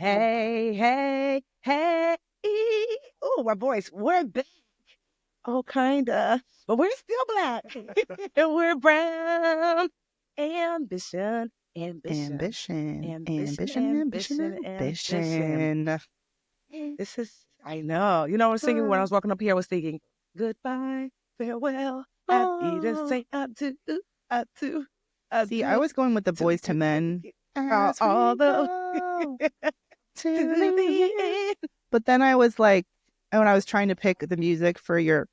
Hey, hey, hey. Oh, my voice. We're back. Oh, kinda. But we're still black. And we're brown. Ambition, ambition, Ambition, ambition, ambition, ambition, ambition. ambition. This is, I know. You know, I was thinking when I was walking up here, I was thinking, goodbye, farewell, happy to say adieu, adieu, See, I adieu. was going with the Boys to Men. As All we the go to to the the end. end. But then I was like, when I was trying to pick the music for your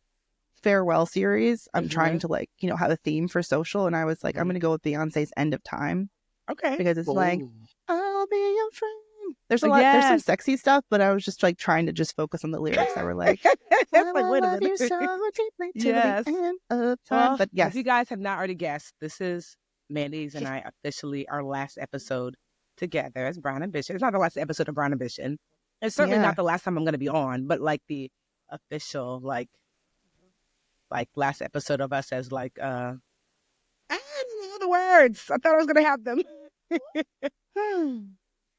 farewell series, I'm trying to like, have a theme for social. And I was like, I'm going to go with Beyonce's End of Time. Okay. Because it's like, Ooh. I'll be your friend. There's a lot, there's some sexy stuff, but I was just like trying to just focus on the lyrics that were like, That's like, wait a love you minute. so deeply to Yes. the end of time. Well, But yes, if you guys have not already guessed, this is Mandy's and I officially our last episode together as Brown Ambition. It's not the last episode of Brown Ambition. It's certainly not the last time I'm going to be on, but like the official, like last episode of us as like, I don't know the words. I thought I was going to have them.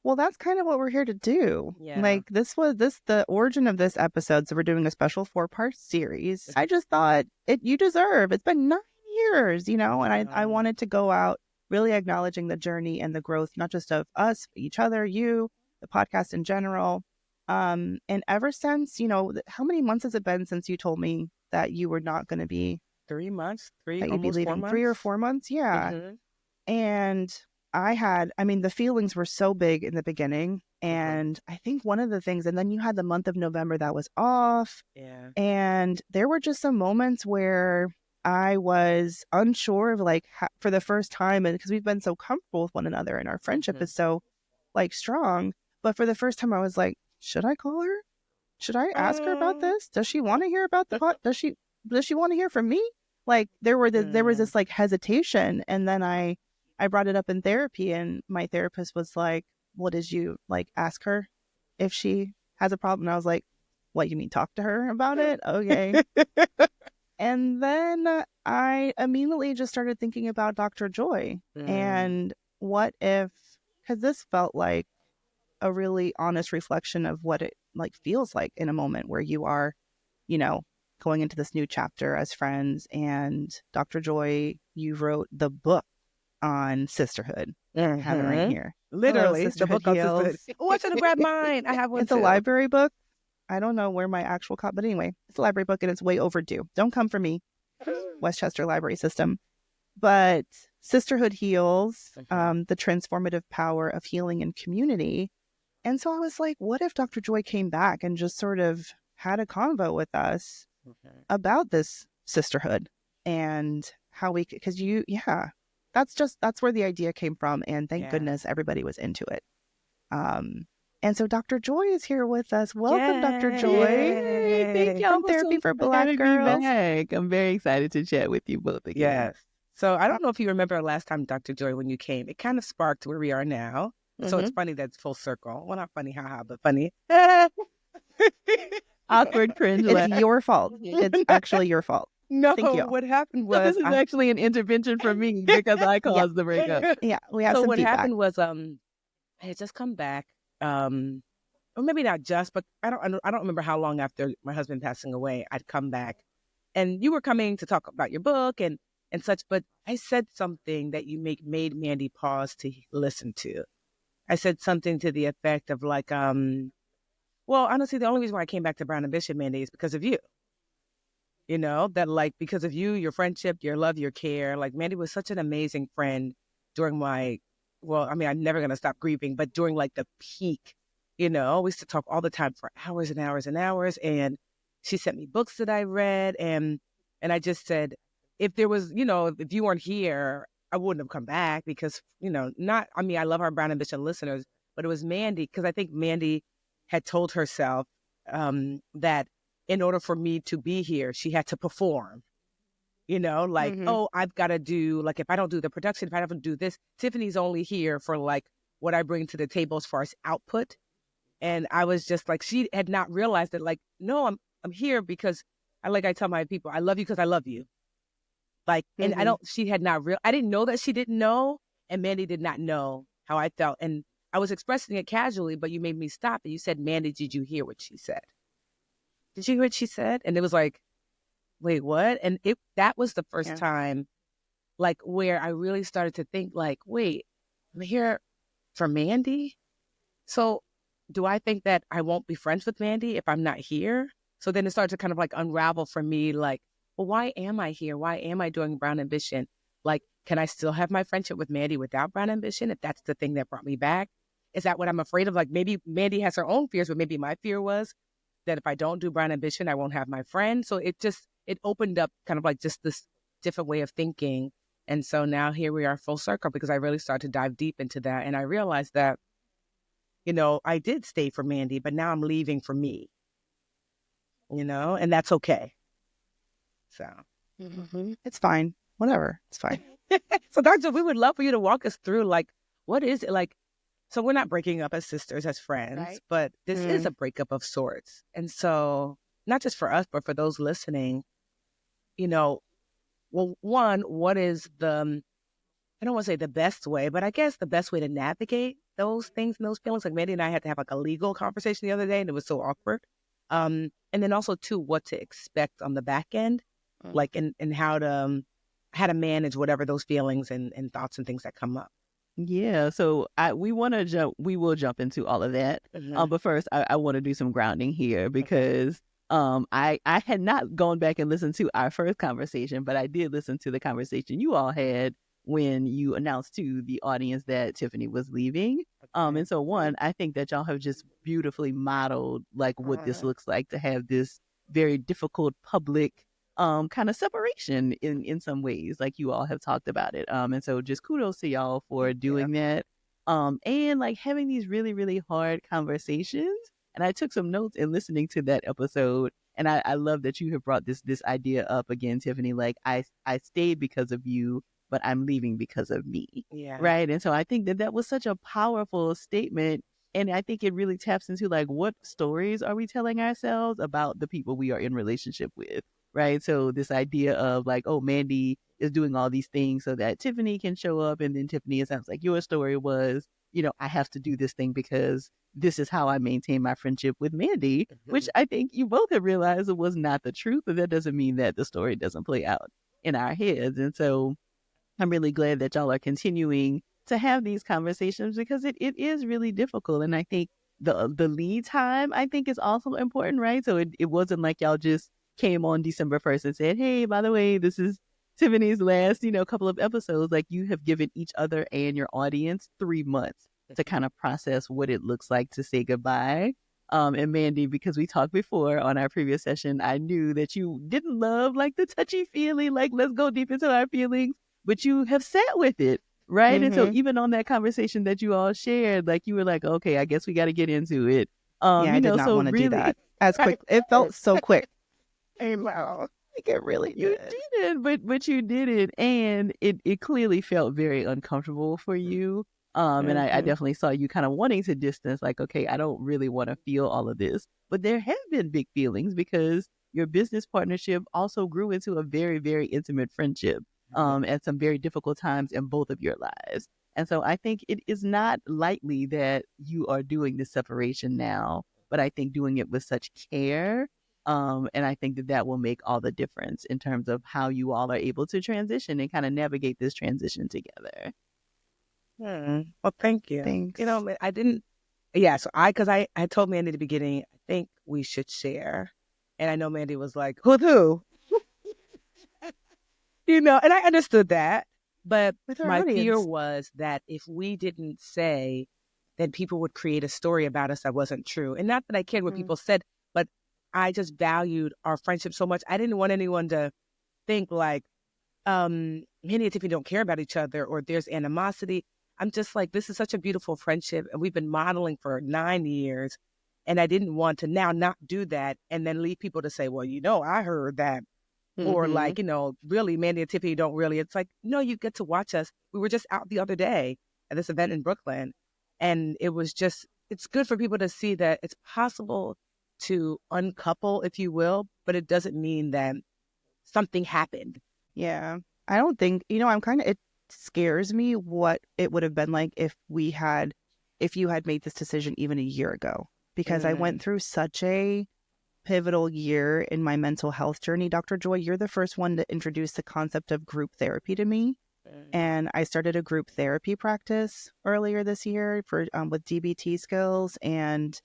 Well, that's kind of what we're here to do. Yeah. Like the origin of this episode. So we're doing a special 4-part series. I just thought you deserve. It's been 9 years, and I wanted to go out really acknowledging the journey and the growth, not just of us, but each other, you, the podcast in general. And ever since, how many months has it been since you told me that you were not going to be 3 months, that you'd be leaving 4 months? 3 or 4 months? Yeah. Mm-hmm. And the feelings were so big in the beginning. And I think one of the things, and then you had the month of November that was off. Yeah. And there were just some moments where I was unsure of like, for the first time, and because we've been so comfortable with one another and our friendship is so like strong. But for the first time, I was like, should I call her? Should I ask her about this? Does she want to hear about the pot? Does she want to hear from me? Like there was this like hesitation. And then I brought it up in therapy and my therapist was like, what did you like ask her if she has a problem? And I was like, what, you mean talk to her about it? Okay. And then I immediately just started thinking about Dr. Joy and what if, because this felt like a really honest reflection of what it like feels like in a moment where you are, going into this new chapter as friends. And Dr. Joy, you wrote the book on sisterhood. I have it right here. Literally, the book on sisterhood. Oh, I should have grabbed mine. I have one. It's a library book. I don't know where my actual copy, but anyway, it's a library book and it's way overdue. Don't come for me, Westchester Library System. But Sisterhood Heals, the transformative power of healing and community. And so I was like, what if Dr. Joy came back and just sort of had a convo with us about this sisterhood and how we could, because that's where the idea came from. And thank goodness everybody was into it. And so Dr. Joy is here with us. Welcome, Dr. Joy. Thank y'all. From Therapy for Black Girls. I'm very excited to chat with you both again. Yes. So I don't know if you remember last time, Dr. Joy, when you came, it kind of sparked where we are now. So it's funny that's full circle. Well, not funny, haha, but funny. Awkward cringe. It's your fault. It's actually your fault. No, Thank you. what happened was... this is actually an intervention from me because I caused the breakup. Yeah, we have some what feedback. happened was I had just come back, or maybe not just, but I don't remember how long after my husband passing away I'd come back. And you were coming to talk about your book and such, but I said something that you made Mandi pause to listen to. I said something to the effect of like, well, honestly, the only reason why I came back to Brown Ambition, Mandi, is because of you. That like, because of you, your friendship, your love, your care, like Mandi was such an amazing friend during my, I'm never going to stop grieving, but during like the peak, we used to talk all the time for hours and hours and hours. And she sent me books that I read. And I just said, if there was, if you weren't here, I wouldn't have come back because, I love our Brown Ambition listeners, but it was Mandi, because I think Mandi had told herself that in order for me to be here, she had to perform, oh, I've got to do, like, if I don't do the production, if I don't do this, Tiffany's only here for like what I bring to the table as far as output. And I was just like, she had not realized that, like, no, I'm here because I tell my people, I love you because I love you. Like, and she had not I didn't know that she didn't know. And Mandi did not know how I felt. And I was expressing it casually, but you made me stop and you said, Mandi, did you hear what she said? Did you hear what she said? And it was like, wait, what? And that was the first time, like, where I really started to think, like, wait, I'm here for Mandi? So do I think that I won't be friends with Mandi if I'm not here? So then it started to kind of like unravel for me, like, well, why am I here? Why am I doing Brown Ambition? Like, can I still have my friendship with Mandi without Brown Ambition? If that's the thing that brought me back, is that what I'm afraid of? Like, maybe Mandi has her own fears, but maybe my fear was that if I don't do Brown Ambition, I won't have my friend. So it opened up kind of like just this different way of thinking. And so now here we are full circle, because I really started to dive deep into that. And I realized that, I did stay for Mandi, but now I'm leaving for me, and that's okay. So it's fine. Whatever. It's fine. So Dr. We would love for you to walk us through, like, what is it like? So we're not breaking up as sisters, as friends, right? But this is a breakup of sorts. And so not just for us, but for those listening, well, one, what is I don't want to say the best way, but I guess the best way to navigate those things and those feelings. Like Mandi and I had to have like a legal conversation the other day, and it was so awkward. And then also too, what to expect on the back end, like and how to manage whatever those feelings and thoughts and things that come up. Yeah, so we will jump into all of that. But first, I want to do some grounding here, because I had not gone back and listened to our first conversation, but I did listen to the conversation you all had when you announced to the audience that Tiffany was leaving. And so one, I think that y'all have just beautifully modeled like what this looks like, to have this very difficult public kind of separation in some ways, like you all have talked about it. And so just kudos to y'all for doing that. And like having these really, really hard conversations. And I took some notes in listening to that episode. And I love that you have brought this idea up again, Tiffany, like I stayed because of you, but I'm leaving because of me. Yeah. Right. And so I think that was such a powerful statement. And I think it really taps into like, what stories are we telling ourselves about the people we are in relationship with? Right. So this idea of like, oh, Mandi is doing all these things so that Tiffany can show up. And then Tiffany, it sounds like your story was, I have to do this thing because this is how I maintain my friendship with Mandi, which I think you both have realized it was not the truth. But that doesn't mean that the story doesn't play out in our heads. And so I'm really glad that y'all are continuing to have these conversations, because it is really difficult. And I think the lead time, I think, is also important, right? So it wasn't like y'all just came on December 1st and said, hey, by the way, this is Tiffany's last, couple of episodes. Like, you have given each other and your audience 3 months to kind of process what it looks like to say goodbye. And Mandi, because we talked before on our previous session, I knew that you didn't love like the touchy feely, like let's go deep into our feelings, but you have sat with it, right? And so even on that conversation that you all shared, like you were like, okay, I guess we got to get into it. I did not want to do that as quick. It felt so quick. I know. Like it really did. You did, but you did it, and it clearly felt very uncomfortable for you. And I definitely saw you kind of wanting to distance, like, okay, I don't really want to feel all of this. But there have been big feelings, because your business partnership also grew into a very, very intimate friendship at some very difficult times in both of your lives. And so I think it is not lightly that you are doing this separation now, but I think doing it with such care. And I think that will make all the difference in terms of how you all are able to transition and kind of navigate this transition together. Well, thank you. Thanks. I didn't. Yeah. So because I told Mandi at the beginning, I think we should share. And I know Mandi was like, who? And I understood that. But my fear was that if we didn't say, then people would create a story about us that wasn't true. And not that I cared what people said, but I just valued our friendship so much. I didn't want anyone to think like, Mandi and Tiffany don't care about each other, or there's animosity. I'm just like, this is such a beautiful friendship, and we've been modeling for 9 years. And I didn't want to now not do that and then leave people to say, well, I heard that. Or like, really, Mandi and Tiffany don't really. It's like, no, you get to watch us. We were just out the other day at this event in Brooklyn. And it was just, it's good for people to see that it's possible to uncouple, if you will, but it doesn't mean that something happened. Yeah. I don't think, it scares me what it would have been like if we had if you had made this decision even a year ago, because I went through such a pivotal year in my mental health journey. Dr. Joy, you're the first one to introduce the concept of group therapy to me. And I started a group therapy practice earlier this year for with DBT skills. And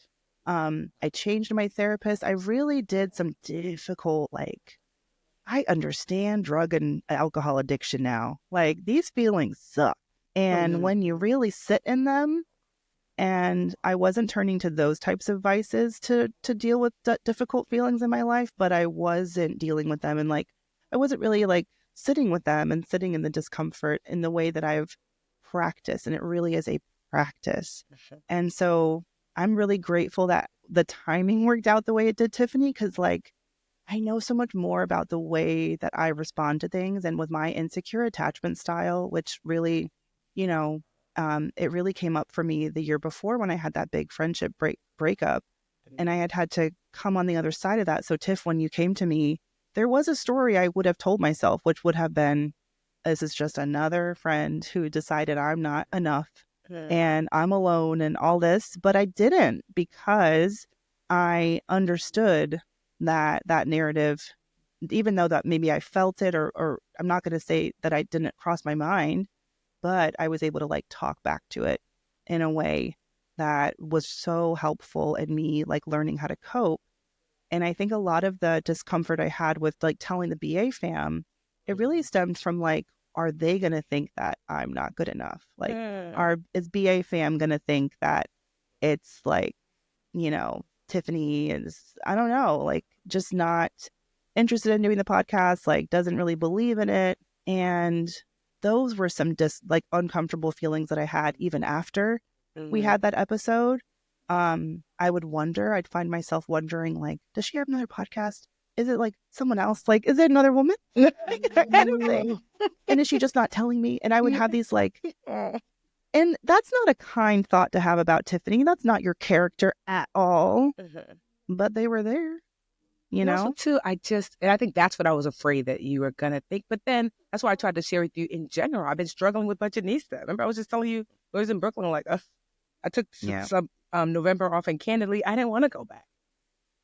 I changed my therapist. I really did some difficult, like, I understand drug and alcohol addiction now. Like, these feelings suck. And when you really sit in them, and I wasn't turning to those types of vices to deal with difficult feelings in my life, but I wasn't dealing with them. And like, I wasn't really like sitting with them and sitting in the discomfort in the way that I've practiced. And it really is a practice. And so I'm really grateful that the timing worked out the way it did, Tiffany, because like, I know so much more about the way that I respond to things, and with my insecure attachment style, which really, you know, it really came up for me the year before when I had that big friendship breakup, and I had to come on the other side of that. So Tiff, when you came to me, there was a story I would have told myself, which would have been, this is just another friend who decided I'm not enough and I'm alone and all this. But I didn't, because I understood that narrative, even though that maybe I felt it, or I'm not going to say that I didn't cross my mind, but I was able to like talk back to it in a way that was so helpful in me, like learning how to cope. And I think a lot of the discomfort I had with like telling the BA fam, it really stems from like, are they going to think that I'm not good enough? Like, is BA fam going to think that it's like, you know, Tiffany is, I don't know, like just not interested in doing the podcast, like doesn't really believe in it. And those were some like uncomfortable feelings that I had even after we had that episode. I would wonder, I'd find myself wondering, like, does she have another podcast? Is it like someone else? Like, is it another woman? Kind of thing. And is she just not telling me? And I would have these like, and that's not a kind thought to have about Tiffany. That's not your character at all. But they were there, you know? Also, too, and I think that's what I was afraid that you were going to think. But then that's why I tried to share with you in general. I've been struggling with Budgetnista. Remember, I was just telling you, I was in Brooklyn, like, I took some November off, and candidly, I didn't want to go back.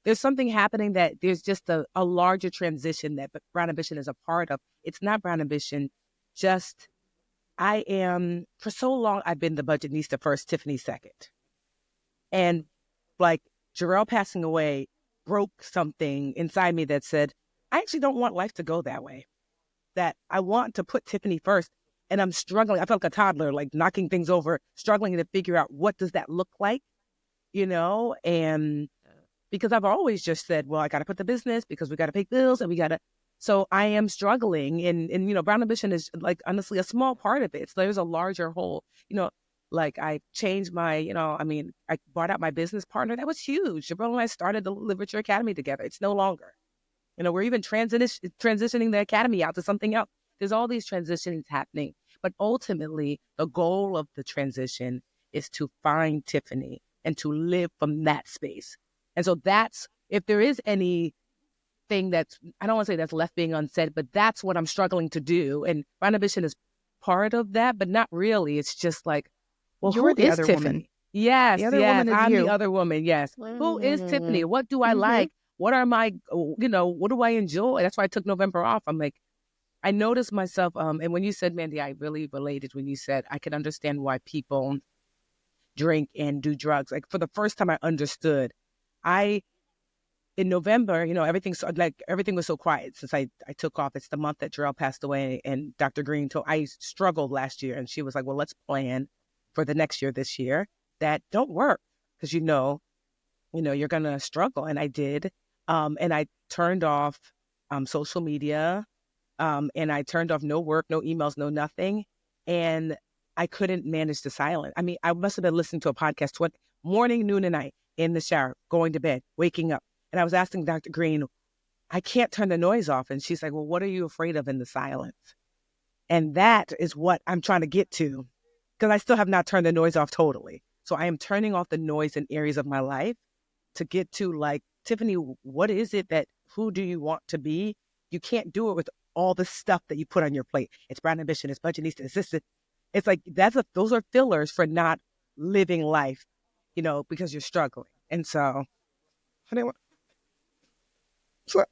There's something happening that there's just a larger transition that Brown Ambition is a part of. It's not Brown Ambition, just I am, for so long, I've been the Budgetnista first, Tiffany second. And like Jarrell passing away broke something inside me that said, I actually don't want life to go that way. That I want to put Tiffany first. And I'm struggling. I felt like a toddler, like knocking things over, struggling to figure out what does that look like, you know? And because I've always just said, well, I got to put the business because we got to pay bills and we got to. So I am struggling. And, you know, Brown Ambition is like, honestly, a small part of it. So there's a larger whole, you know, like I changed my, you know, I mean, I bought out my business partner. That was huge. Jabril and I started the Literature Academy together. It's no longer. You know, we're even transitioning the academy out to something else. There's all these transitions happening. But ultimately, the goal of the transition is to find Tiffany and to live from that space. And so that's, if there is anything that's, I don't want to say that's left being unsaid, but that's what I'm struggling to do. And Brown Ambition is part of that, but not really. It's just like, well, You're who the is other Tiffany? woman. Yes, The other yes, woman is I'm you. the other woman, yes. Who is Tiffany? What do I like? What are my, you know, what do I enjoy? That's why I took November off. I'm like, I noticed myself, and when you said, Mandi, I really related when you said, I can understand why people drink and do drugs. Like, for the first time I understood, in November, you know, everything was so quiet since I took off. It's the month that Jarrell passed away, and Dr. Green I struggled last year, and she was like, well, let's plan for the next year, this year, that don't work, because you know, you're going to struggle. And I did. And I turned off social media, and I turned off no work, no emails, no nothing. And I couldn't manage the silence. I mean, I must have been listening to a podcast morning, noon, and night, in the shower, going to bed, waking up. And I was asking Dr. Green, I can't turn the noise off. And she's like, well, what are you afraid of in the silence? And that is what I'm trying to get to, because I still have not turned the noise off totally. So I am turning off the noise in areas of my life to get to, like, Tiffany, what is it who do you want to be? You can't do it with all the stuff that you put on your plate. It's Brown Ambition, it's Budgetnista, it's this. It's like, those are fillers for not living life, because you're struggling. And so, anyway, so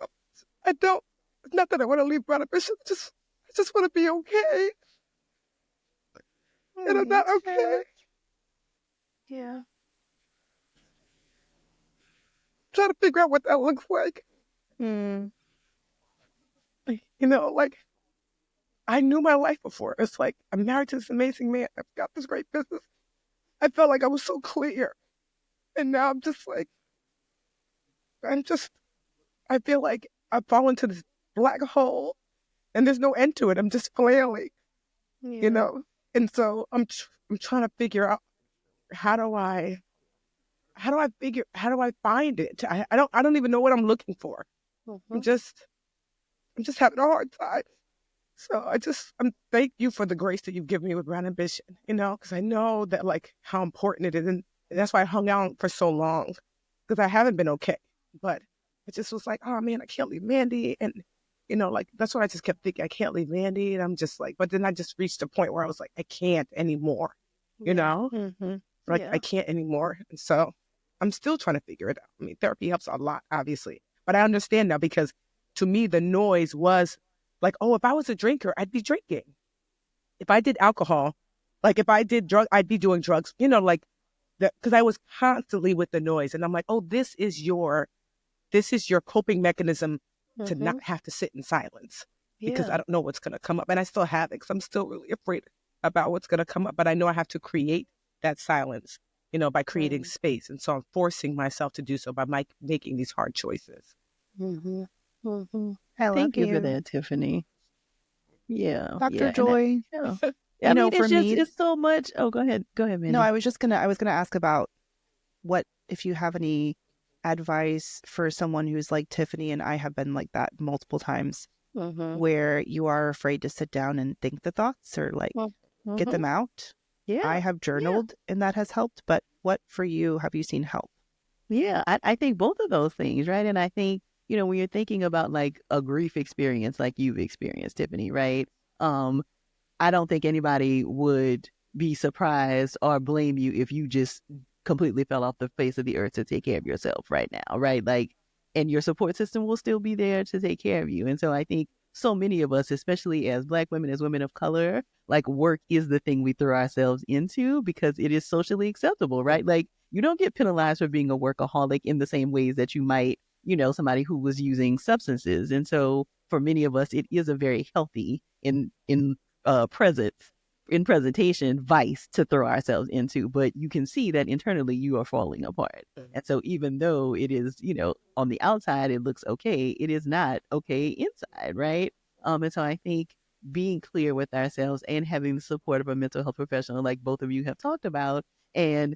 I don't, it's not that I want to leave Brown Ambition, I just want to be okay. And I'm not okay. Yeah. Trying to figure out what that looks like. Like, I knew my life before. It's like, I'm married to this amazing man. I've got this great business. I felt like I was so clear. And now I'm just like, I feel like I've fallen into this black hole and there's no end to it. I'm just flailing, And so I'm trying to figure out how do I find it? I don't even know what I'm looking for. I'm just having a hard time. So I'm thank you for the grace that you've given me with Brown Ambition, because I know that like how important it is. And that's why I hung out for so long, because I haven't been okay. But it just was like, oh man, I can't leave Mandi. And, like, that's what I just kept thinking. I can't leave Mandi. And I'm just like, but then I just reached a point where I was like, I can't anymore, Like I can't anymore. And so I'm still trying to figure it out. I mean, therapy helps a lot, obviously. But I understand now, because to me, the noise was like, oh, if I was a drinker, I'd be drinking. If I did alcohol, like if I did drugs, I'd be doing drugs, like that, because I was constantly with the noise. And I'm like, oh, this is your coping mechanism to not have to sit in silence, because I don't know what's going to come up. And I still have it, because I'm still really afraid about what's going to come up. But I know I have to create that silence, by creating space. And so I'm forcing myself to do so by making these hard choices. Thank you for that, Tiffany. Yeah. Dr. Joy. For me, it's so much. Oh, go ahead, Mandi. No, I was gonna ask about what, if you have any advice for someone who's like Tiffany and I have been like that multiple times, where you are afraid to sit down and think the thoughts or like get them out. Yeah. I have journaled and that has helped, but what for you have you seen help? Yeah, I think both of those things, right? And I think, when you're thinking about like a grief experience like you've experienced, Tiffany, right? I don't think anybody would be surprised or blame you if you just completely fell off the face of the earth to take care of yourself right now, right? Like, and your support system will still be there to take care of you. And so I think so many of us, especially as Black women, as women of color, like work is the thing we throw ourselves into because it is socially acceptable, right? Like, you don't get penalized for being a workaholic in the same ways that you might, somebody who was using substances. And so for many of us, it is a very healthy in presentation vice to throw ourselves into, but you can see that internally you are falling apart. And so even though it is, on the outside, it looks okay, it is not okay inside, right? And so I think being clear with ourselves and having the support of a mental health professional like both of you have talked about, and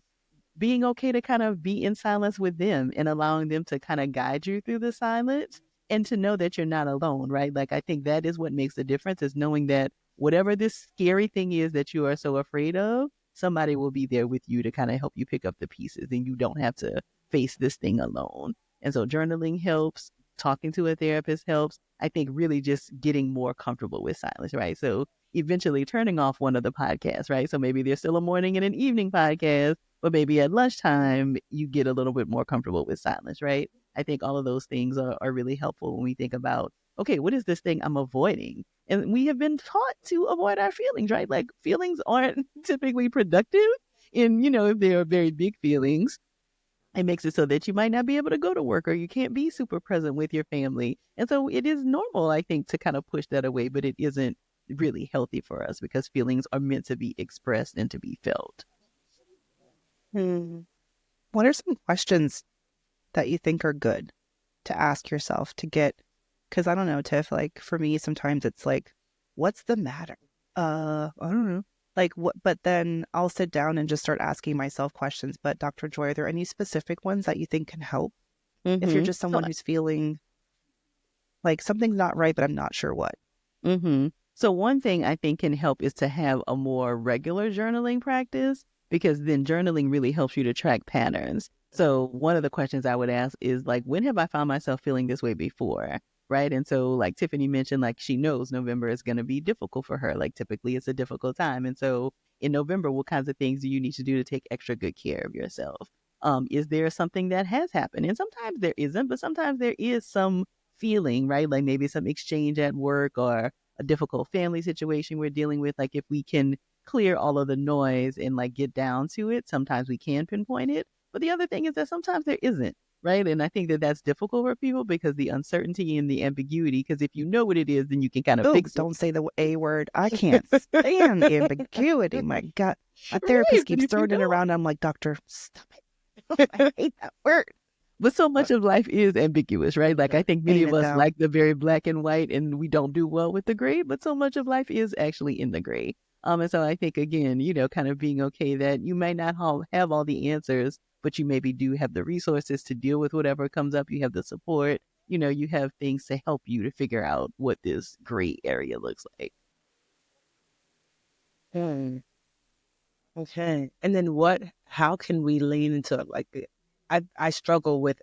being okay to kind of be in silence with them and allowing them to kind of guide you through the silence and to know that you're not alone, right? Like, I think that is what makes the difference, is knowing that whatever this scary thing is that you are so afraid of, somebody will be there with you to kind of help you pick up the pieces, and you don't have to face this thing alone. And so journaling helps, talking to a therapist helps. I think really just getting more comfortable with silence, right? So eventually turning off one of the podcasts, right? So maybe there's still a morning and an evening podcast, but maybe at lunchtime you get a little bit more comfortable with silence, right? I think all of those things are really helpful when we think about, okay, what is this thing I'm avoiding? And we have been taught to avoid our feelings, right? Like, feelings aren't typically productive. And, if they are very big feelings, it makes it so that you might not be able to go to work, or you can't be super present with your family. And so it is normal, I think, to kind of push that away, but it isn't really healthy for us, because feelings are meant to be expressed and to be felt. What are some questions that you think are good to ask yourself to get, because I don't know, Tiff, like for me, sometimes it's like, what's the matter? I don't know. Like what, but then I'll sit down and just start asking myself questions. But Dr. Joy, are there any specific ones that you think can help? If you're just someone who's feeling like something's not right, but I'm not sure what. So one thing I think can help is to have a more regular journaling practice, because then journaling really helps you to track patterns. So one of the questions I would ask is like, when have I found myself feeling this way before? Right. And so like Tiffany mentioned, like she knows November is going to be difficult for her. Like typically it's a difficult time. And so in November, what kinds of things do you need to do to take extra good care of yourself? Is there something that has happened? And sometimes there isn't, but sometimes there is some feeling, right? Like maybe some exchange at work or a difficult family situation we're dealing with. Like if we can clear all of the noise and like get down to it, sometimes we can pinpoint it. But the other thing is that sometimes there isn't, right? And I think that that's difficult for people because the uncertainty and the ambiguity, because if you know what it is, then you can kind of fix it. Don't say the A word. I can't stand ambiguity. My God. My therapist keeps throwing it around. I'm like, doctor, stop it. I hate that word. But so much of life is ambiguous, right? Like I think many of us like the very black and white and we don't do well with the gray, but so much of life is actually in the gray. And so I think, again, kind of being okay that you may not have all the answers, but you maybe do have the resources to deal with whatever comes up. You have the support, you have things to help you to figure out what this gray area looks like. Okay. And then how can we lean into it? Like, I struggle with,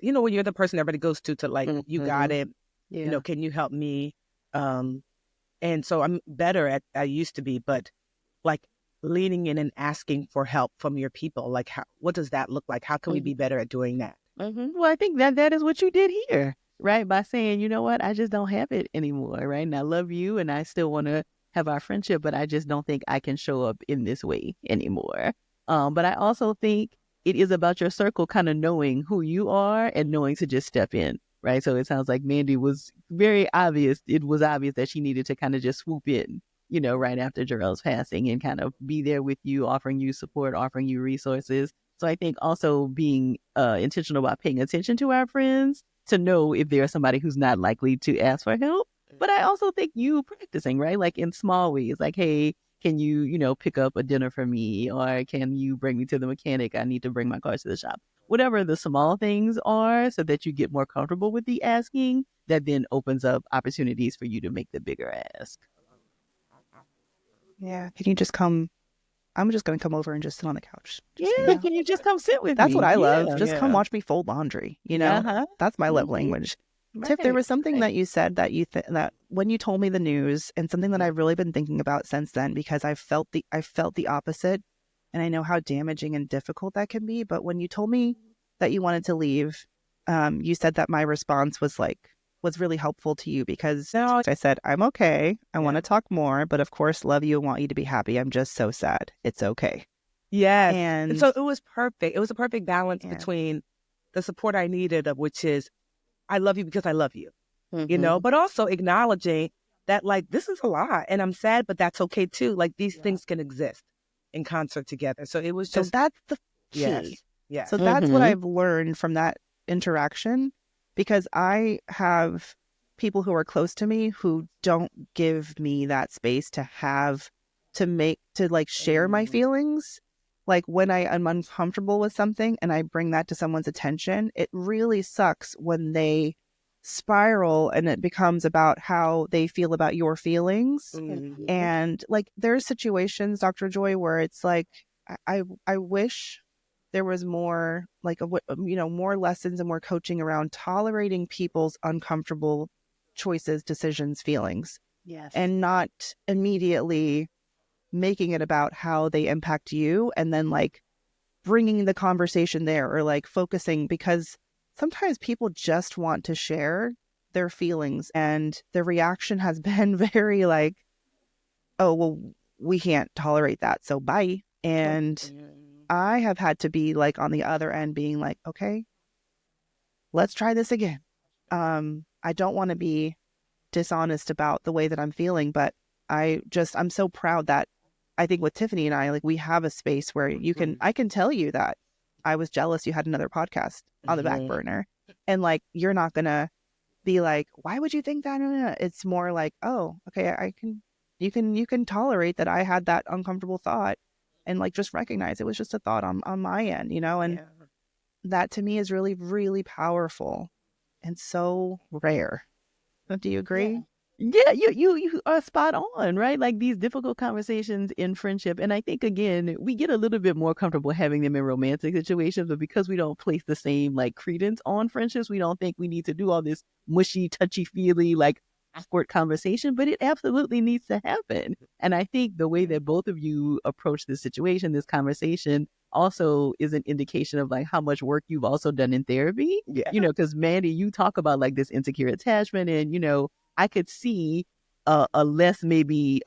when you're the person everybody goes to like, you got it, can you help me? And so I'm better at, I used to be, but like leaning in and asking for help from your people, like what does that look like? How can we be better at doing that? Well, I think that is what you did here, right? By saying, you know what, I just don't have it anymore, right? And I love you and I still want to have our friendship, but I just don't think I can show up in this way anymore. But I also think it is about your circle kind of knowing who you are and knowing to just step in, right? So it sounds like Mandi was very obvious. It was obvious that she needed to kind of just swoop in, right after Jarrell's passing and kind of be there with you, offering you support, offering you resources. So I think also being intentional about paying attention to our friends to know if there's somebody who's not likely to ask for help. But I also think you practicing, right? Like in small ways, like, hey, can you, pick up a dinner for me? Or can you bring me to the mechanic? I need to bring my car to the shop. Whatever the small things are so that you get more comfortable with the asking, that then opens up opportunities for you to make the bigger ask. Yeah. Can you just come? I'm just going to come over and just sit on the couch. Can you just come sit with me? That's what I love. Just come watch me fold laundry. That's my love language. Right. Tiff, there was something that you said that that when you told me the news, and something that I've really been thinking about since then, because I felt the opposite, and I know how damaging and difficult that can be. But when you told me that you wanted to leave, you said that my response was really helpful to you, because I said, I'm okay. I want to talk more, but of course, love you and want you to be happy. I'm just so sad. It's okay. Yes. And so it was perfect. It was a perfect balance between the support I needed, of which is, I love you because I love you, but also acknowledging that like, this is a lot and I'm sad, but that's okay too. Like these things can exist in concert together. So it was just. So that's the key. Yes. So that's what I've learned from that interaction, because I have people who are close to me who don't give me that space to share my feelings. Like when I am uncomfortable with something and I bring that to someone's attention, it really sucks when they spiral and it becomes about how they feel about your feelings. And like there's situations, Dr. Joy, where it's like, I wish there was more like, more lessons and more coaching around tolerating people's uncomfortable choices, decisions, feelings. Yes. And not immediately making it about how they impact you and then like bringing the conversation there, or like focusing, because sometimes people just want to share their feelings and the reaction has been very like, oh, well, we can't tolerate that, so bye. And I have had to be like on the other end being like, okay, let's try this again. I don't want to be dishonest about the way that I'm feeling, but I'm so proud that I think with Tiffany and I, like, we have a space where I can tell you that I was jealous you had another podcast on the back burner, and like, you're not going to be like, why would you think that? No. It's more like, oh, okay, you can tolerate that I had that uncomfortable thought, and like, just recognize it was just a thought on my end, and that to me is really, really powerful and so rare. Do you agree? Yeah, you are spot on, right? Like these difficult conversations in friendship. And I think, again, we get a little bit more comfortable having them in romantic situations, but because we don't place the same like credence on friendships, we don't think we need to do all this mushy, touchy-feely, like awkward conversation, but it absolutely needs to happen. And I think the way that both of you approach this situation, this conversation, also is an indication of like how much work you've also done in therapy. Yeah. Because Mandi, you talk about like this insecure attachment, and I could see a less maybe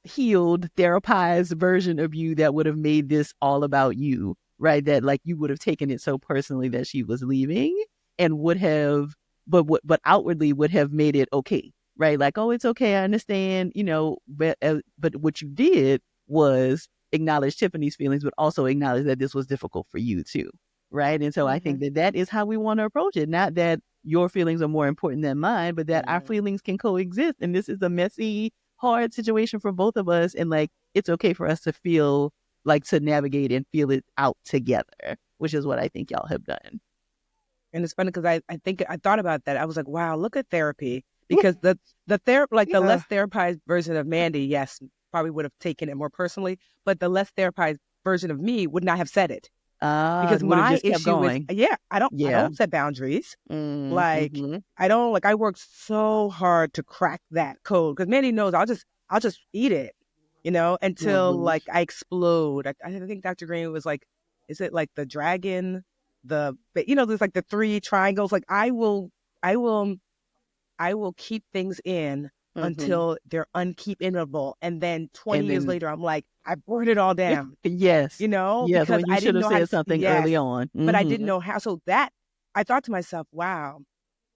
healed, therapized version of you that would have made this all about you, right? That like you would have taken it so personally that she was leaving and would have, but outwardly would have made it okay, right? Like, oh, it's okay, I understand, but what you did was acknowledge Tiffany's feelings, but also acknowledge that this was difficult for you too, right? And so I think that is how we want to approach it. Not that your feelings are more important than mine, but that our feelings can coexist. And this is a messy, hard situation for both of us. And like, it's okay for us to feel like to navigate and feel it out together, which is what I think y'all have done. And it's funny because I think I thought about that. I was like, wow, look at therapy. Because the less therapized version of Mandi, yes, probably would have taken it more personally, but the less therapized version of me would not have said it. Because my issue is, I don't set boundaries. Like, I don't, like, I worked so hard to crack that code because Mandi knows I'll just eat it, until like I explode. I think Dr. Green was like, is it like the dragon, there's like the 3 triangles. Like I will keep things in until they're unkeepable. And then 20 years later, I'm like, I burned it all down. Yes. Because when you should have said something early on. But I didn't know how. So that, I thought to myself, wow,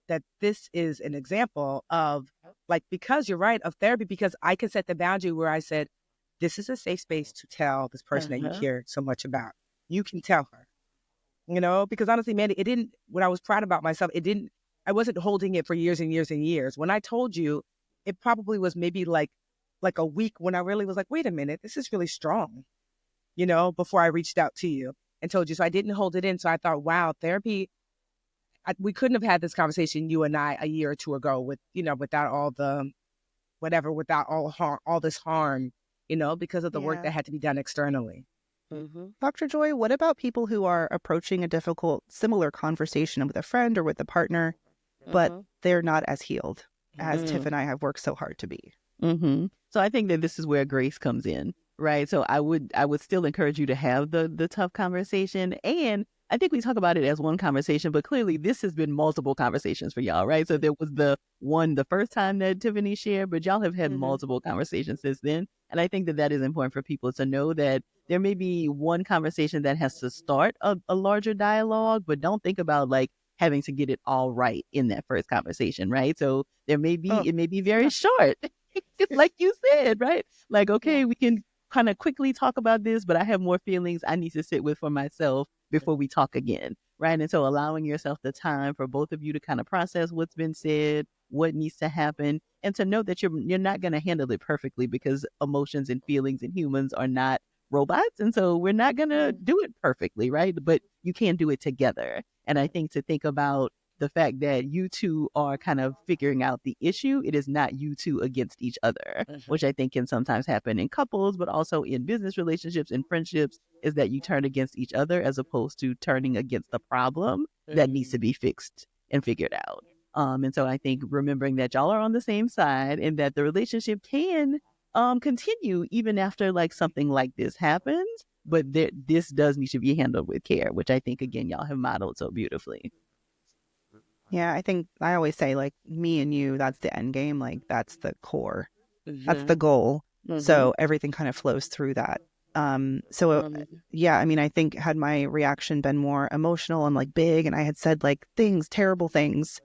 that this is an example of like, because you're right, of therapy, because I can set the boundary where I said, this is a safe space to tell this person that you care so much about. You can tell her, because honestly, Mandi, when I was proud about myself, I wasn't holding it for years and years and years. When I told you, it probably was maybe like a week when I really was like, wait a minute, this is really strong, before I reached out to you and told you. So I didn't hold it in. So I thought, wow, therapy, we couldn't have had this conversation, you and I, a year or two ago without all the, without all this harm, because of the work that had to be done externally. Dr. Joy, what about people who are approaching a difficult, similar conversation with a friend or with a partner, but they're not as healed as Tiff and I have worked so hard to be? So I think that this is where grace comes in, right? So I would still encourage you to have the tough conversation. And I think we talk about it as one conversation, but clearly this has been multiple conversations for y'all, right? So there was the first time that Tiffany shared, but y'all have had multiple conversations since then. And I think that is important for people to know that there may be one conversation that has to start a larger dialogue, but don't think about like having to get it all right in that first conversation, right? So it may be very short, like you said, right? Like, okay, we can kind of quickly talk about this, but I have more feelings I need to sit with for myself before we talk again, right? And so allowing yourself the time for both of you to kind of process what's been said, what needs to happen, and to know that you're not going to handle it perfectly, because emotions and feelings and humans are not robots. And so we're not going to do it perfectly, right? But you can do it together. And I think to think about the fact that you two are kind of figuring out the issue. It is not you two against each other, which I think can sometimes happen in couples, but also in business relationships and friendships, is that you turn against each other as opposed to turning against the problem that needs to be fixed and figured out. And so I think remembering that y'all are on the same side and that the relationship can continue even after like something like this happens, but this does need to be handled with care, which I think, again, y'all have modeled so beautifully. Yeah, I think I always say, like, me and you, that's the end game. Like, that's the core. That's the goal. So everything kind of flows through that. Yeah, I mean, I think had my reaction been more emotional and like big, and I had said like terrible things,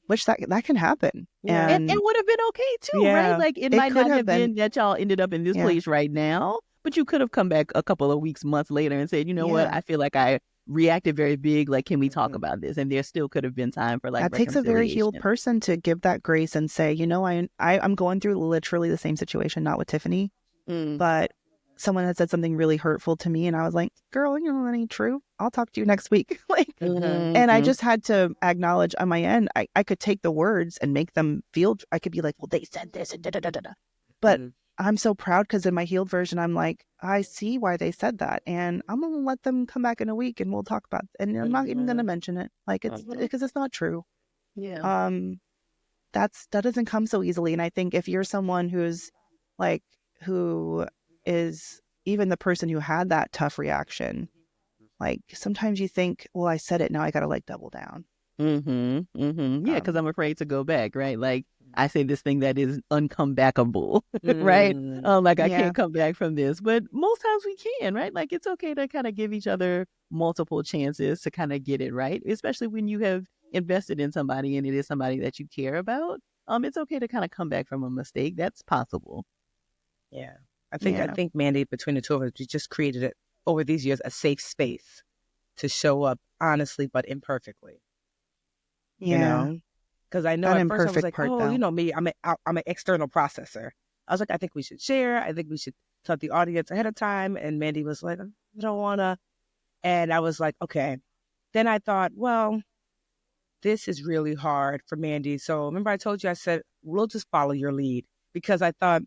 which that can happen. Yeah. And it would have been okay too, right? Like it might not have been that y'all ended up in this place right now, but you could have come back a couple of weeks, months later and said, you know what, I feel like I reacted very big. Like, can we talk about this? And there still could have been time for like that takes a very healed person to give that grace and say, you know, I'm going through literally the same situation, not with Tiffany, but someone had said something really hurtful to me, and I was like, girl, you know, that ain't true. I'll talk to you next week. And I just had to acknowledge on my end, I could take the words and make them feel, I could be like, well, they said this and da-da-da-da-da. But I'm so proud because in my healed version, I'm like, I see why they said that. And I'm going to let them come back in a week and we'll talk about it. And I'm not even going to mention it. Like, it's because it's not true. Yeah. that doesn't come so easily. And I think if you're someone who's like, who is even the person who had that tough reaction, like sometimes you think, well, I said it, now I got to like double down. Yeah, because I'm afraid to go back, right? Like I say this thing that is uncomebackable, right? Like I can't come back from this, but most times we can, right? Like it's okay to kind of give each other multiple chances to kind of get it right, especially when you have invested in somebody and it is somebody that you care about. It's okay to kind of come back from a mistake. That's possible. Yeah. I think Mandi, between the two of us, we just created it over these years, a safe space to show up honestly but imperfectly. Yeah. You know? Because I know An at first I was imperfect like, part, oh, though. you know me, I'm an external processor. I was like, I think we should share. I think we should tell the audience ahead of time. And Mandi was like, I don't want to. And I was like, okay. Then I thought, well, this is really hard for Mandi. So remember I told you, I said, we'll just follow your lead. Because I thought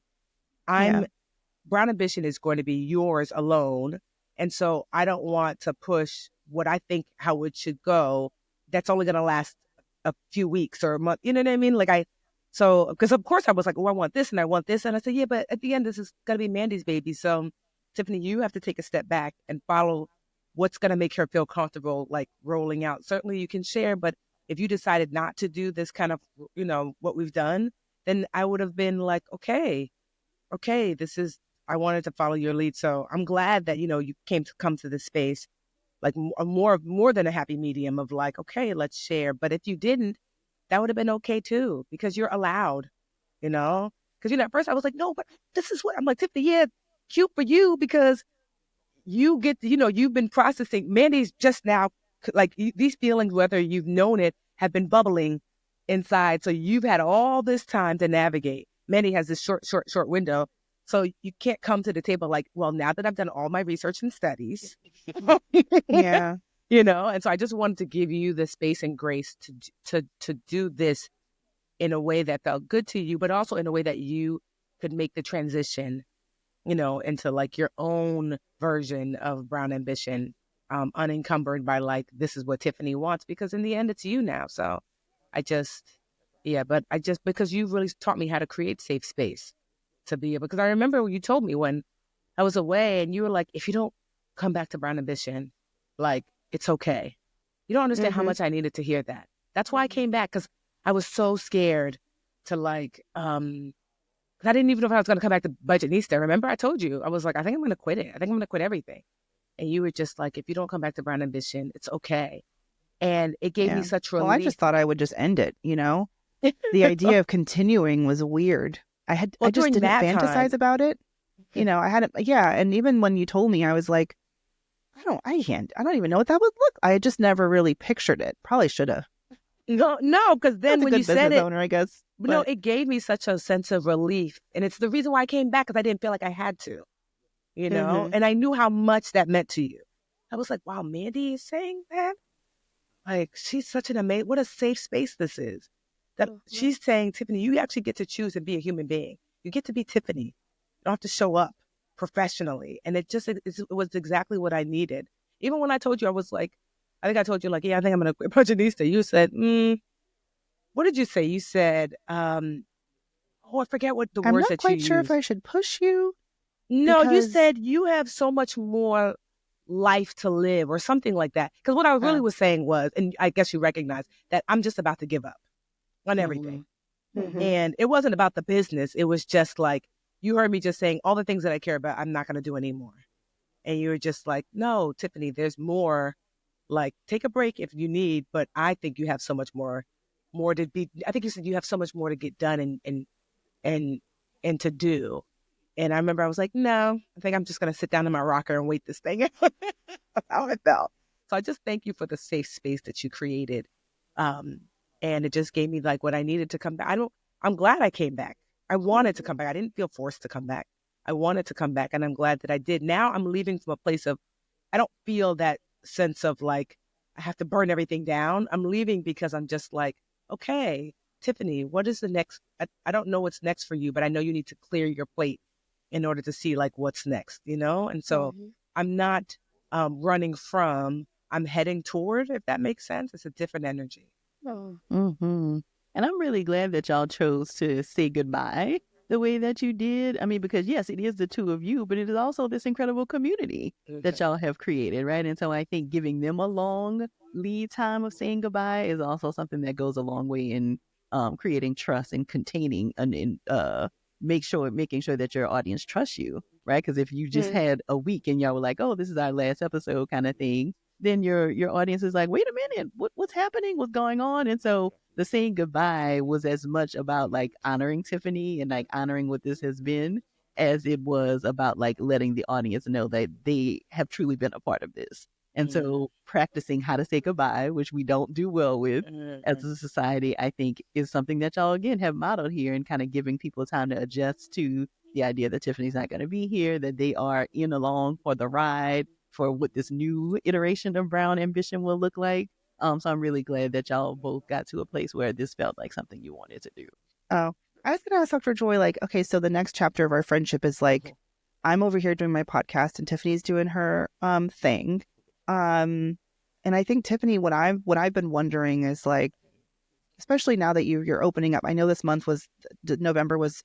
Brown Ambition is going to be yours alone. And so I don't want to push what I think how it should go. That's only going to last a few weeks or a month. You know what I mean? Because of course I was like, oh, I want this and I want this. And I said, yeah, but at the end, this is going to be Mandi's baby. So Tiffany, you have to take a step back and follow what's going to make her feel comfortable, like rolling out. Certainly you can share, but if you decided not to do this kind of, what we've done, then I would have been like, okay, I wanted to follow your lead. So I'm glad that, you come to this space, like more than a happy medium of like, okay, let's share. But if you didn't, that would have been okay too, because you're allowed, because, at first I was like, no, but this is what I'm like, Tiffany, yeah, cute for you because you get, you've been processing. Mandi's just now, like these feelings, whether you've known it, have been bubbling inside. So you've had all this time to navigate. Mandi has this short window. So you can't come to the table like, well, now that I've done all my research and studies, Yeah. And so I just wanted to give you the space and grace to do this in a way that felt good to you, but also in a way that you could make the transition, into like your own version of Brown Ambition, unencumbered by like, this is what Tiffany wants, because in the end, it's you now. So because you really taught me how to create safe space to be able, because I remember when you told me when I was away and you were like, if you don't come back to Brown Ambition, like, it's okay. You don't understand how much I needed to hear that. That's why I came back, because I was so scared to like, because I didn't even know if I was going to come back to Budgetnista. Remember I told you, I was like, I think I'm going to quit it. I think I'm going to quit everything. And you were just like, if you don't come back to Brown Ambition, it's okay. And it gave me such relief. Well, I just thought I would just end it, The idea of continuing was weird. I just didn't fantasize about it. I hadn't, and even when you told me, I was like, I don't even know what that would look. I just never really pictured it. Probably should have. No, because then when you said it, owner, I guess. No, it gave me such a sense of relief. And it's the reason why I came back, because I didn't feel like I had to, and I knew how much that meant to you. I was like, wow, Mandi is saying that? Like, she's such an amazing, what a safe space this is. That she's saying, Tiffany, you actually get to choose and be a human being. You get to be Tiffany. You don't have to show up professionally. And it was exactly what I needed. Even when I told you, I was like, I think I told you, like, yeah, I think I'm going to quit Budgetnista. You said, what did you say? You said, I forget what the words that you used. I'm not quite sure if I should push you. No, you said you have so much more life to live or something like that. Because what I really was saying was, and I guess you recognize, that I'm just about to give up on everything. And it wasn't about the business. It was just like, you heard me just saying all the things that I care about, I'm not going to do anymore. And you were just like, no, Tiffany, there's more. Like, take a break if you need, but I think you have so much more to be. I think you said you have so much more to get done and to do. And I remember I was like, no, I think I'm just going to sit down in my rocker and wait this thing out. That's how I felt. So I just thank you for the safe space that you created. And it just gave me like what I needed to come back. I'm glad I came back. I wanted to come back. I didn't feel forced to come back. I wanted to come back, and I'm glad that I did. Now I'm leaving from a place of, I don't feel that sense of like, I have to burn everything down. I'm leaving because I'm just like, okay, Tiffany, what is the next? I don't know what's next for you, but I know you need to clear your plate in order to see like what's next, And so I'm not running from, I'm heading toward, if that makes sense. It's a different energy. And And I'm really glad that y'all chose to say goodbye the way that you did. I mean, because yes, it is the two of you, but it is also this incredible community that y'all have created, right? And so I think giving them a long lead time of saying goodbye is also something that goes a long way in creating trust and containing and making sure that your audience trusts you, right? Because if you just had a week and y'all were like, "Oh, this is our last episode," kind of thing, then your audience is like, "Wait a minute, what's happening? What's going on?" And so the saying goodbye was as much about like honoring Tiffany and like honoring what this has been as it was about like letting the audience know that they have truly been a part of this. And so practicing how to say goodbye, which we don't do well with as a society, I think is something that y'all again have modeled here and kind of giving people time to adjust to the idea that Tiffany's not going to be here, that they are in along for the ride for what this new iteration of Brown Ambition will look like. So I'm really glad that y'all both got to a place where this felt like something you wanted to do. Oh, I was going to ask Dr. Joy, like, okay, so the next chapter of our friendship is like, I'm over here doing my podcast and Tiffany's doing her thing. And I think Tiffany, what I've been wondering is like, especially now that you're opening up. I know this month was November was,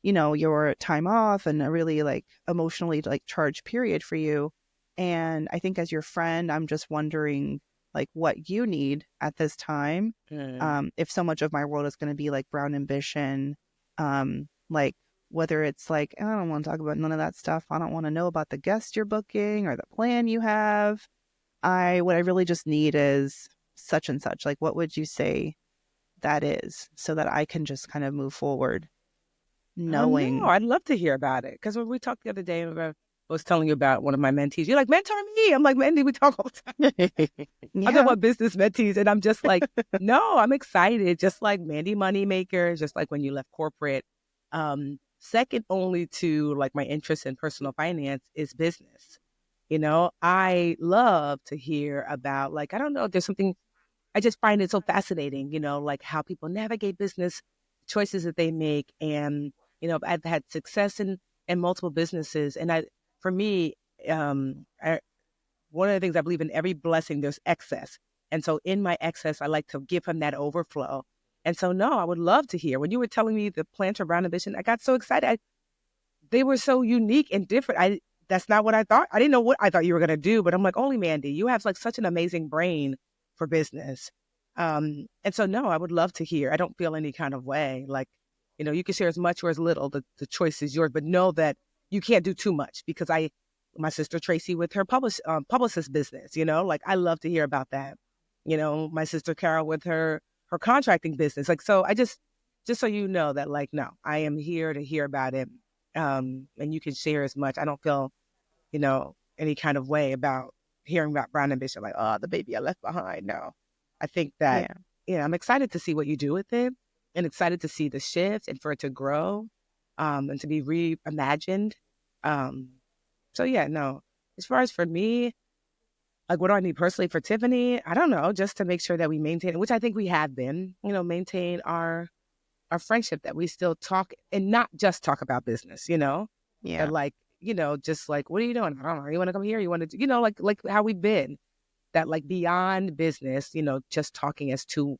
your time off and a really like emotionally like charged period for you. And I think as your friend, I'm just wondering like what you need at this time. If so much of my world is going to be like Brown Ambition, like whether it's like, I don't want to talk about none of that stuff. I don't want to know about the guests you're booking or the plan you have. What I really just need is such and such. Like, what would you say that is so that I can just kind of move forward knowing. No, I'd love to hear about it. Because when we talked the other day, I was telling you about one of my mentees. You're like, mentor me. I'm like, Mandi, we talk all the time. Yeah. I talk about business mentees. And I'm just like, no, I'm excited. Just like Mandi Moneymaker, just like when you left corporate. Second only to like my interest in personal finance is business. I love to hear about like, I don't know, there's something, I just find it so fascinating, like how people navigate business choices that they make. And, I've had success in multiple businesses. And for me, one of the things I believe in every blessing, there's excess. And so in my excess, I like to give him that overflow. And so, no, I would love to hear. When you were telling me the plans for Brown Ambition, I got so excited. They were so unique and different. That's not what I thought. I didn't know what I thought you were going to do, but I'm like, only Mandi, you have like such an amazing brain for business. And so, no, I would love to hear. I don't feel any kind of way. Like, you can share as much or as little. The choice is yours, but know that you can't do too much because my sister Tracy with her publicist business, like I love to hear about that. My sister Carol with her contracting business. Like, so I just so you know that like, no, I am here to hear about it. And you can share as much. I don't feel, any kind of way about hearing about Brown Ambition, like, oh, the baby I left behind. No, I think that, I'm excited to see what you do with it and excited to see the shift and for it to grow and to be reimagined. So yeah, no, as far as for me, like, what do I need personally for Tiffany? I don't know, just to make sure that we maintain, which I think we have been, maintain our friendship, that we still talk and not just talk about business, Yeah. But like, just like, what are you doing? I don't know. You want to come here? You want to, like how we've been, that like beyond business, just talking as two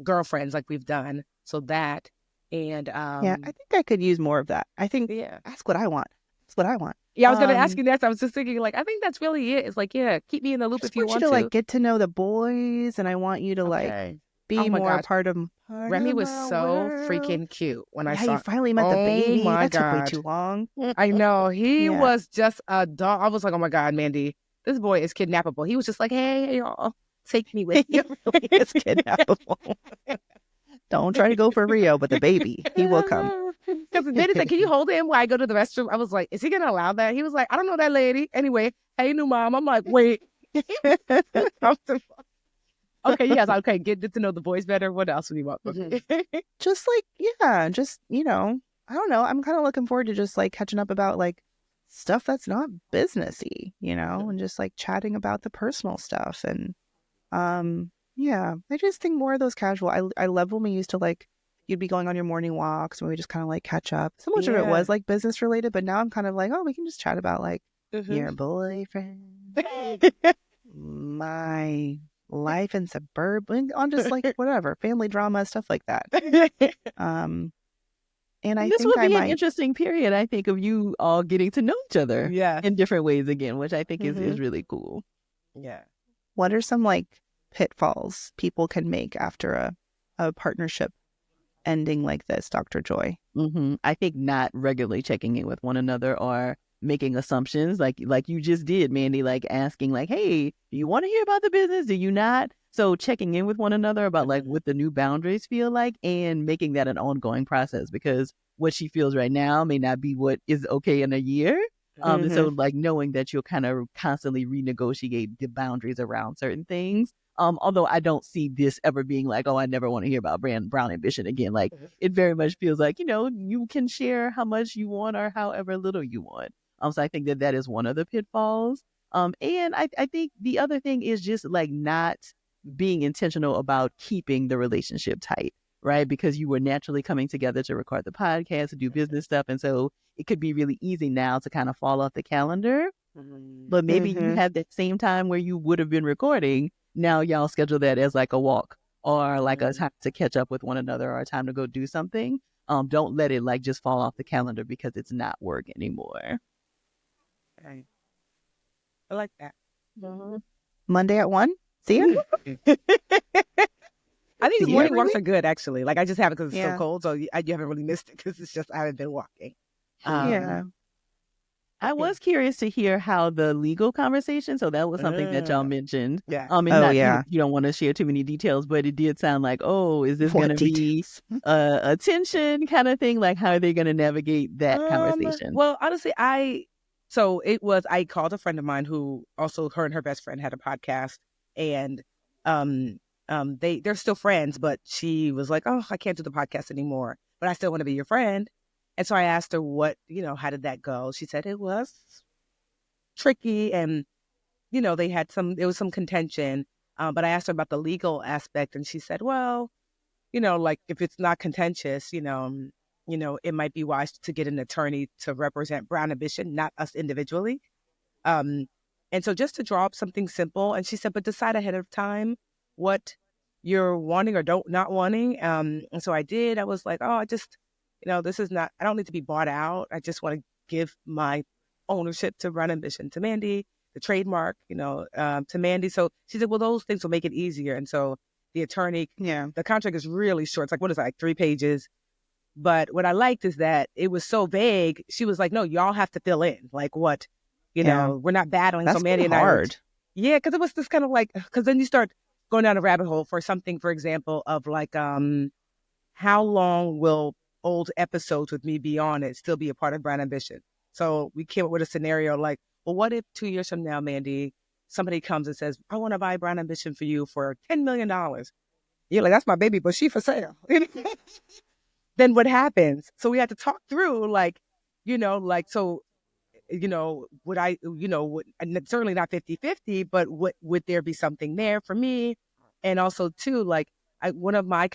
girlfriends like we've done. So that, and I think I could use more of that. I think that's what I want. That's what I want. Yeah, I was going to ask you that. I was just thinking, like, I think that's really it. It's like, keep me in the loop if you want to. Like get to know the boys, and I want you to like be more part of. Remy was so freaking cute when I saw. You finally met the baby. My that God. took way too long. I know, he was just a dog. I was like, oh my God, Mandi, this boy is kidnappable. He was just like, hey y'all, take me with you. Really is kidnappable. Don't try to go for Rio, but the baby, he will come. Because then he's like, can you hold him while I go to the restroom? I was like, is he going to allow that? He was like, I don't know that lady. Anyway, hey, new mom. I'm like, wait. Okay, yes, okay, get to know the boys better. What else would you want? Just like, I don't know. I'm kind of looking forward to just like catching up about like stuff that's not businessy, and just like chatting about the personal stuff. And I just think more of those casual. I love when we used to like, you'd be going on your morning walks and we just kind of like catch up. So much of it was like business related, but now I'm kind of like, oh, we can just chat about like your boyfriend, my life in suburban, on just like whatever, family drama, stuff like that. And I this think would I be an might. interesting period, I think, of you all getting to know each other Yeah. in different ways again, which I think is really cool. Yeah. What are some like pitfalls people can make after a partnership ending like this, Dr. Joy? I think not regularly checking in with one another or making assumptions like you just did, Mandi, like asking like, hey, do you want to hear about the business? Do you not? So checking in with one another about like what the new boundaries feel like and making that an ongoing process, because what she feels right now may not be what is okay in a year. And so like knowing that you'll kind of constantly renegotiate the boundaries around certain things. Although I don't see this ever being like, oh, I never want to hear about brown ambition again. Like it very much feels like, you can share how much you want or however little you want. So I think that is one of the pitfalls. And I think the other thing is just like not being intentional about keeping the relationship tight, right? Because you were naturally coming together to record the podcast, to do business stuff. And so it could be really easy now to kind of fall off the calendar. But maybe you have that same time where you would have been recording. Now y'all schedule that as like a walk or like a time to catch up with one another or a time to go do something. Don't let it like just fall off the calendar because it's not work anymore. Right. I like that. Monday at 1? See ya. I think morning walks are good, actually. Like, I just have it because it's so Yeah. cold, so you haven't really missed it because it's just I haven't been walking. Yeah. I was curious to hear how the legal conversation, so that was something that y'all mentioned. Yeah. And Oh, not, yeah. you don't want to share too many details, but it did sound like, oh, is this going to be a tension kind of thing? Like, how are they going to navigate that conversation? Well, honestly, I called a friend of mine who also, her and her best friend had a podcast, and they're still friends, but she was like, oh, I can't do the podcast anymore, but I still want to be your friend. And so I asked her how did that go? She said it was tricky and, there was some contention. But I asked her about the legal aspect and she said, well, like if it's not contentious, it might be wise to get an attorney to represent Brown Ambition, not us individually. And so just to draw up something simple. And she said, but decide ahead of time what you're wanting or not wanting. And so I did. I was like, oh, I just, this is not, I don't need to be bought out. I just want to give my ownership to Brown Ambition, to Mandi, the trademark, to Mandi. So she said, well, those things will make it easier. And so the attorney, the contract is really short. It's like, what is it, like 3 pages? But what I liked is that it was so vague. She was like, no, y'all have to fill in. Like what, we're not battling. That's so Mandi and hard. Yeah, because it was this kind of like, because then you start going down a rabbit hole for something, for example, of like, how long will old episodes with me be on it still be a part of Brown Ambition? So we came up with a scenario like, well, what if 2 years from now, Mandi, somebody comes and says, I want to buy Brown Ambition for you for $10 million. You're like, that's my baby, but she for sale. Then what happens? So we had to talk through would I, certainly not 50-50, but would there be something there for me? And also too, like one of my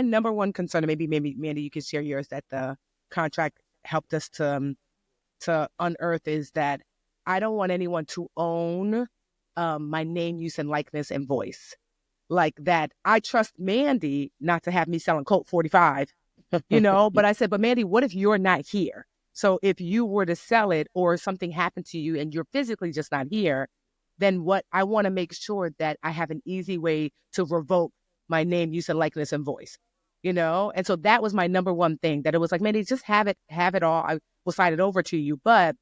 number one concern, and maybe Mandi, you can share yours, that the contract helped us to unearth, is that I don't want anyone to own my name, use, and likeness and voice. Like that, I trust Mandi not to have me selling Colt 45, but I said, but Mandi, what if you're not here? So if you were to sell it or something happened to you and you're physically just not here, then I want to make sure that I have an easy way to revoke my name, use, and likeness and voice, And so that was my number one thing, that it was like, Mandi, just have it all. I will sign it over to you. But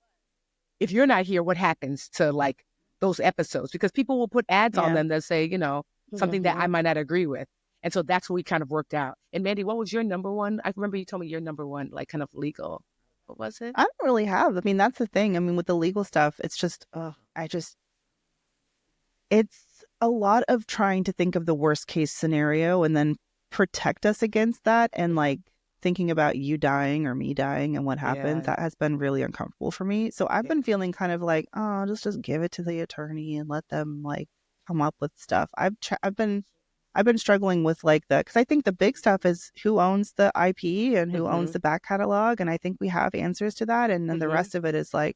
if you're not here, what happens to like those episodes? Because people will put ads on them that say, something that I might not agree with. And so that's what we kind of worked out. And Mandi, what was your number one? I remember you told me your number one, like kind of legal. What was it? I don't really have. I mean, that's the thing. I mean, with the legal stuff, it's just, it's a lot of trying to think of the worst case scenario and then protect us against that. And like thinking about you dying or me dying and what happens, that has been really uncomfortable for me. So I've been feeling kind of like, oh, just give it to the attorney and let them like come up with stuff. I've been struggling with like because I think the big stuff is who owns the IP and who owns the back catalog. And I think we have answers to that. And then the rest of it is like,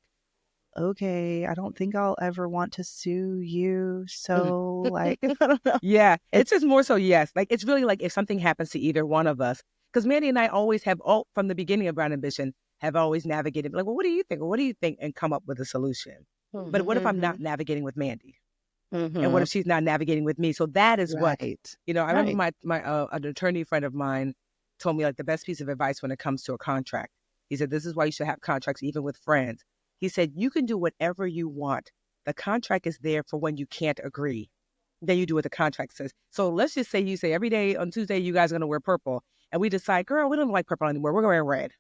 okay, I don't think I'll ever want to sue you. So like, I don't know. Yeah, it's just more so, yes. Like, it's really like if something happens to either one of us, because Mandi and I always have, all from the beginning of Brown Ambition, have always navigated, like, well, what do you think? Well, what do you think? And come up with a solution. But what if I'm not navigating with Mandi? And what if she's not navigating with me? So that is what, Right. you know, I remember an attorney friend of mine told me like the best piece of advice when it comes to a contract. He said, this is why you should have contracts even with friends. He said, you can do whatever you want. The contract is there for when you can't agree. Then you do what the contract says. So let's just say you say every day on Tuesday, you guys are going to wear purple. And we decide, girl, we don't like purple anymore. We're going to wear red.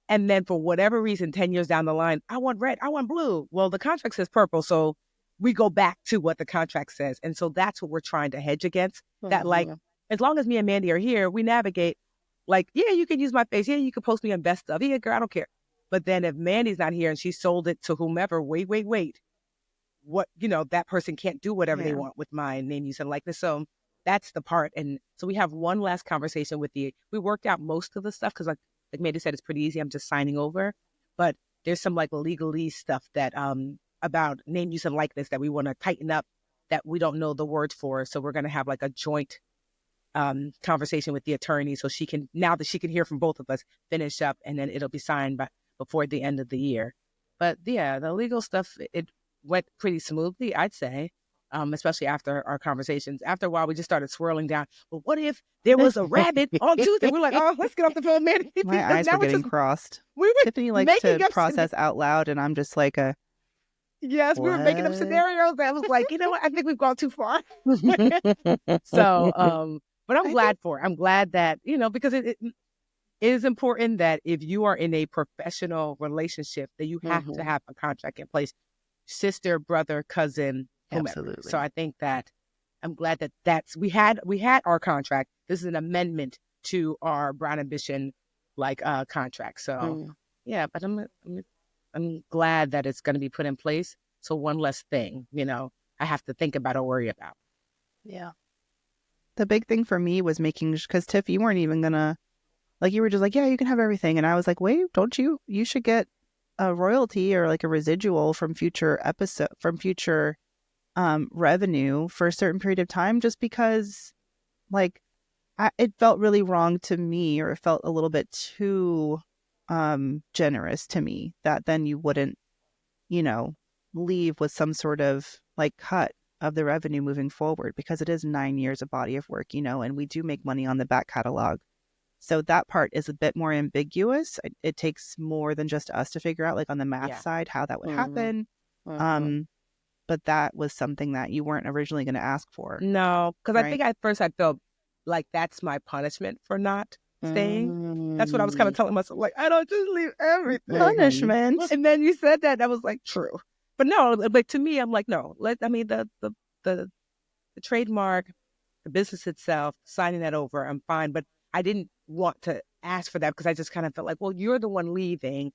And then for whatever reason, 10 years down the line, I want red, I want blue. Well, the contract says purple. So we go back to what the contract says. And so that's what we're trying to hedge against. That like, as long as me and Mandi are here, we navigate like, yeah, you can use my face. Yeah, you can post me on best of. Yeah, girl, I don't care. But then if Mandi's not here and she sold it to whomever, wait. What, you know, that person can't do whatever they want with my name, use, and likeness. So that's the part. And so we have one last conversation with we worked out most of the stuff because like Mandi said, it's pretty easy. I'm just signing over. But there's some like legalese stuff that about name, use, and likeness that we want to tighten up that we don't know the words for. So we're going to have like a joint conversation with the attorney so she can, now that she can hear from both of us, finish up and then it'll be signed before the end of the year. But yeah, the legal stuff, it went pretty smoothly, I'd say, especially after our conversations. After a while, we just started swirling down. Well, what if there was a rabbit on Tuesday? We're like, oh, let's get off the phone, man. My eyes were getting crossed. Tiffany likes to process out loud, and I'm just like yes, we were making up scenarios. I was like, you know what? I think we've gone too far. So, but I'm glad for it. I'm glad that, you know, because it is important that if you are in a professional relationship, that you have to have a contract in place. Sister, brother, cousin, whomever. Absolutely. So I think that I'm glad that we had our contract. This is an amendment to our Brown Ambition contract. So yeah, but I'm glad that it's going to be put in place. So one less thing, you know, I have to think about or worry about. Yeah. The big thing for me was making, because Tiff, you weren't even gonna, like, you were just like, yeah, you can have everything, and I was like, wait, don't you? You should get a royalty or like a residual from future revenue for a certain period of time, just because like it felt really wrong to me, or it felt a little bit too generous to me, that then you wouldn't, you know, leave with some sort of like cut of the revenue moving forward, because it is 9 years of body of work, you know, and we do make money on the back catalog. So that part is a bit more ambiguous. It takes more than just us to figure out, like on the math side, how that would happen. But that was something that you weren't originally going to ask for. No, because I think at first I felt like that's my punishment for not staying. That's what I was kind of telling myself, like, I don't just leave everything. Punishment. And then you said that, I was like, true. But no, but to me, I'm like, no. The trademark, the business itself, signing that over, I'm fine. But I didn't want to ask for that because I just kind of felt like, well, you're the one leaving.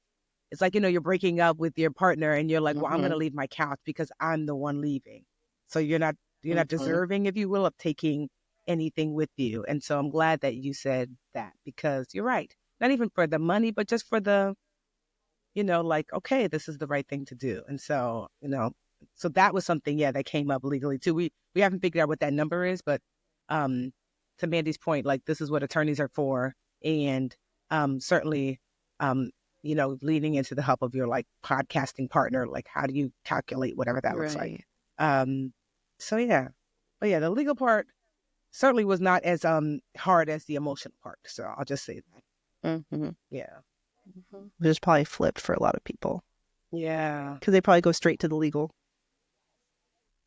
It's like, you know, you're breaking up with your partner and you're like, well, I'm going to leave my couch because I'm the one leaving. So you're not deserving, if you will, of taking anything with you. And so I'm glad that you said that, because you're right. Not even for the money, but just for the, you know, like, okay, this is the right thing to do. And so, you know, so that was something, that came up legally too. We haven't figured out what that number is, but to Mandi's point, like, this is what attorneys are for. And certainly, you know, leaning into the help of your like podcasting partner, like how do you calculate whatever that looks like? So yeah, but yeah, the legal part certainly was not as hard as the emotional part. So I'll just say that. Yeah. Which is probably flipped for a lot of people. Yeah. Because they probably go straight to the legal.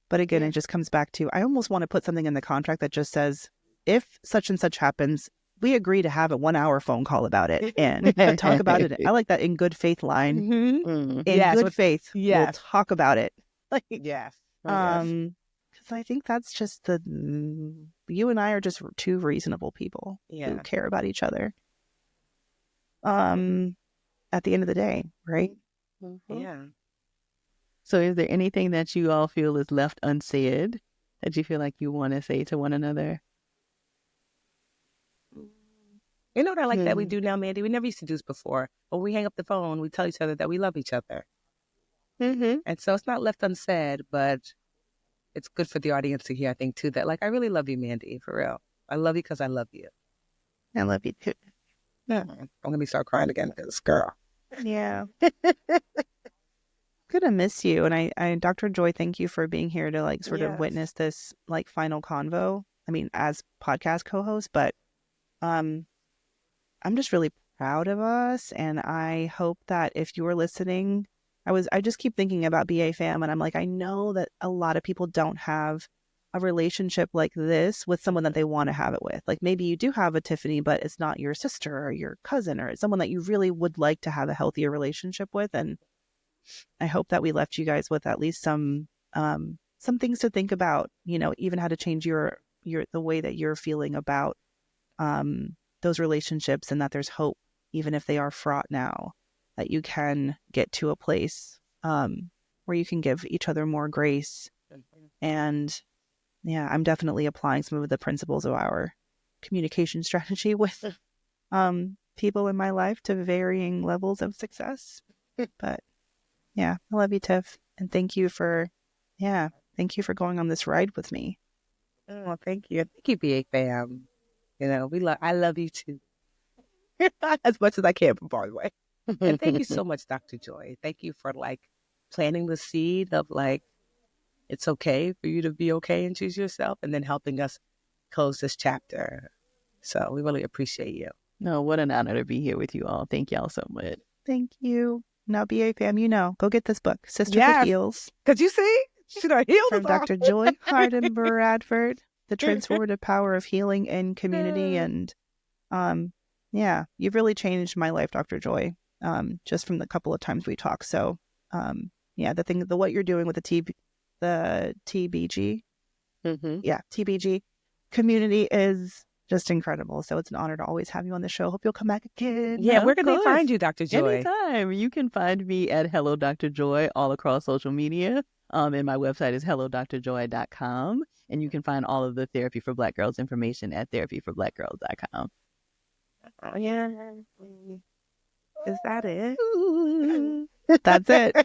But again, it just comes back to, I almost want to put something in the contract that just says, if such and such happens, we agree to have a 1-hour phone call about it and talk about it. I like that in good faith line. In good faith, we'll talk about it. Like, because I think that's just you and I are just two reasonable people who care about each other. At the end of the day, right? Yeah. So is there anything that you all feel is left unsaid that you feel like you want to say to one another? You know what I like that we do now, Mandi? We never used to do this before. When we hang up the phone, we tell each other that we love each other. And so it's not left unsaid, but it's good for the audience to hear, I think, too, that like, I really love you, Mandi, for real. I love you because I love you. I love you too. Yeah. Don't let me start crying again because, girl. Yeah. Gonna miss you. And I, Dr. Joy, thank you for being here to like sort of witness this like final convo. I mean, as podcast co-host, but I'm just really proud of us. And I hope that if you were listening, I just keep thinking about BA fam, and I'm like, I know that a lot of people don't have a relationship like this with someone that they want to have it with. Like maybe you do have a Tiffany, but it's not your sister or your cousin, or it's someone that you really would like to have a healthier relationship with. And I hope that we left you guys with at least some things to think about, you know, even how to change your the way that you're feeling about those relationships, and that there's hope, even if they are fraught now, that you can get to a place where you can give each other more grace. And yeah, I'm definitely applying some of the principles of our communication strategy with people in my life to varying levels of success. But yeah, I love you, Tiff. And thank you for going on this ride with me. Oh, thank you. Thank you, BA fam. You know, I love you too. As much as I can from far away. And thank you so much, Dr. Joy. Thank you for like planting the seed of like, it's okay for you to be okay and choose yourself, and then helping us close this chapter. So we really appreciate you. No, what an honor to be here with you all. Thank y'all so much. Thank you. Now, BA fam, you know, go get this book, Sisterhood Heals. Because you see, she done healed from Dr. Joy Harden Bradford, The Transformative Power of Healing in Community. And yeah, you've really changed my life, Dr. Joy, just from the couple of times we talked. So yeah, what you're doing with the TBG, TBG community is just incredible. So it's an honor to always have you on the show. Hope you'll come back again. Yeah, where can they find you, Dr. Joy? Anytime. You can find me at Hello Dr. Joy all across social media. And my website is hellodrjoy.com. And you can find all of the Therapy for Black Girls information at therapyforblackgirls.com. Oh, yeah. Is that it? That's it.